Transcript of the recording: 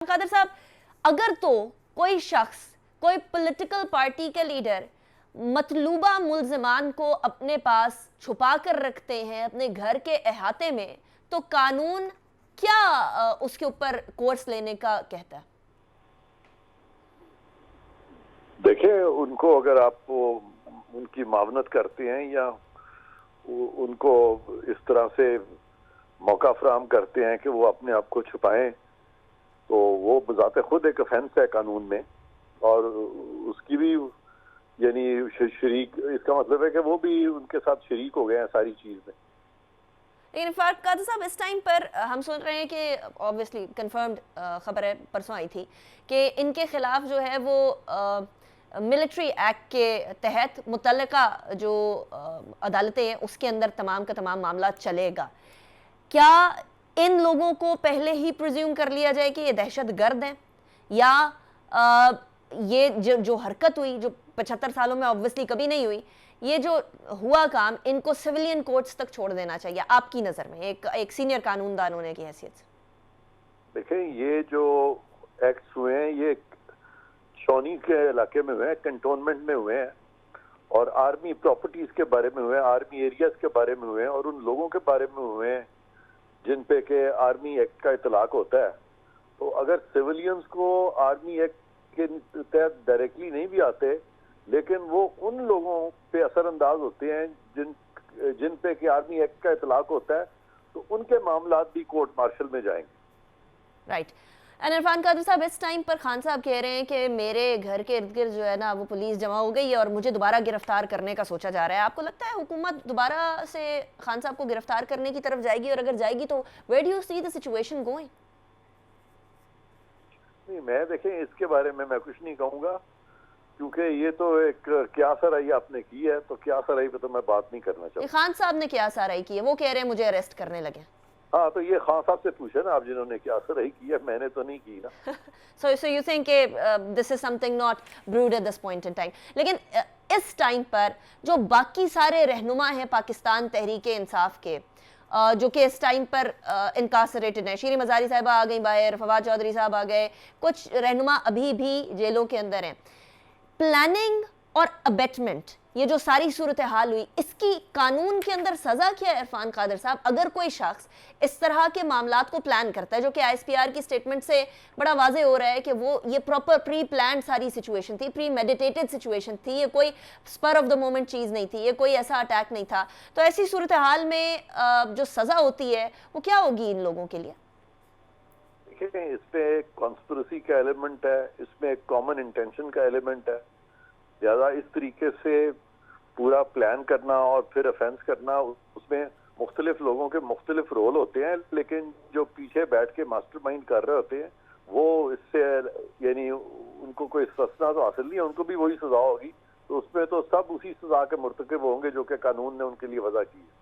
कादर साहब, अगर तो कोई शख्स, कोई पॉलिटिकल पार्टी के लीडर मतलूबा मुल्ज़िमान को अपने पास छुपा कर रखते हैं अपने घर के अहाते में, तो कानून क्या उसके ऊपर कोर्स लेने का कहता है? देखिए, उनको अगर आप उनकी मावनत करते हैं या उनको इस तरह से मौका फराहम करते हैं कि वो अपने आप को छुपाएं, तो वो बज़ाते खुद एक ऑफेंस है कानून में, और उसकी भी यानी शरीक, इसका मतलब है कि वो भी उनके साथ शरीक हो गए हैं सारी चीज़ में। लेकिन फारूक कादर साहब, इस टाइम पर हम सुन रहे हैं कि ऑब्वियसली कंफर्म्ड खबर है, परसों आई थी कि इनके खिलाफ जो है वो मिलिट्री एक्ट के तहत मुतल्लिका जो अदालतें हैं उसके अंदर तमाम का तमाम मामला चलेगा। क्या इन लोगों को पहले ही प्रिज्यूम कर लिया जाए कि ये दहशत गर्द हैं, या ये जो हरकत हुई जो 75 सालों में ऑब्वियसली कभी नहीं हुई, ये जो हुआ काम, इनको सिविलियन कोर्ट्स तक छोड़ देना चाहिए आपकी नज़र में, एक सीनियर कानूनदान होने की हैसियत से? देखें, ये जो एक्ट्स हुए हैं ये शौनी के इलाके में हुए हैं, कंटोनमेंट में हुए हैं, और आर्मी प्रॉपर्टीज के बारे में हुए हैं, आर्मी एरियाज के बारे में हुए हैं, और उन लोगों के बारे में हुए हैं जिन पे के आर्मी एक्ट का इतलाक होता है। तो अगर सिविलियंस को आर्मी एक्ट के तहत डायरेक्टली नहीं भी आते, लेकिन वो उन लोगों पे असरअंदाज होते हैं जिन पे कि आर्मी एक्ट का इतलाक होता है, तो उनके मामला भी कोर्ट मार्शल में जाएंगे। राइट। इरफान कादर साहब, इस टाइम पर खान साहब कह रहे हैं कि मेरे घर के इर्द गिर्द जो है ना वो पुलिस जमा हो गई है और मुझे दोबारा गिरफ्तार करने का सोचा जा रहा है। आपको लगता है हुकूमत दोबारा से खान साहब को गिरफ्तार करने की तरफ जाएगी, और अगर जाएगी तो where do you see the situation going? नहीं, मैं देखें इसके बारे में मैं कुछ नहीं कहूँगा, क्योंकि ये तो एक क्या सराई आपने की है, तो क्या सराई पे तो मैं बात नहीं करना चाहता। खान साहब ने क्या सराई की है? वो कह रहे हैं मुझे अरेस्ट करने लगे। हाँ, तो ये खान साहब से पूछे ना आप, जिन्होंने क्या सराई की है, मैंने तो नहीं की ना। so you think this is something not brewed at this point in time? लेकिन इस टाइम पर जो बाकी सारे रहनुमा हैं पाकिस्तान तहरीके इंसाफ के, जो कि इस टाइम पर इनकासरेटेड हैं, शीरी मज़ारी साहिबा आ गई बाहर, फवाद चौधरी साहब आ गए, कुछ रहनुमा अभी भी जेलों के अंदर हैं। प्लानिंग और अबेटमेंट, ये जो सारी सूरत हाल हुई, इसकी कानून के अंदर सज़ा क्या है इरफान कादर साहब? अगर कोई शख्स इस तरह के मामलात को प्लान करता है, जो कि ISPR की स्टेटमेंट से बड़ा वाज़े हो रहा है कि वो ये प्रॉपर प्री प्लान सारी सिचुएशन थी, प्री मेडिटेटेड सिचुएशन थी, ये कोई स्पर ऑफ द मोमेंट चीज़ नहीं थी, ये कोई ऐसा अटैक नहीं था, तो ऐसी सूरत हाल में जो सज़ा होती है वो क्या होगी इन लोगों के लिए? देखिए, इसमें एक कॉन्स्पिरेसी का एलिमेंट है, इसमें एक कॉमन इंटेंशन का एलिमेंट है। ज़्यादा इस तरीके से पूरा प्लान करना और फिर ऑफेंस करना, उसमें मुख्तलिफ लोगों के मुख्तलिफ रोल होते हैं, लेकिन जो पीछे बैठ के मास्टरमाइंड कर रहे होते हैं वो इससे यानी उनको कोई सजा तो हासिल नहीं है, उनको भी वही सजा होगी, तो उसमें तो सब उसी सजा के मुर्तकिब होंगे जो कि कानून ने उनके लिए वज़ा की है।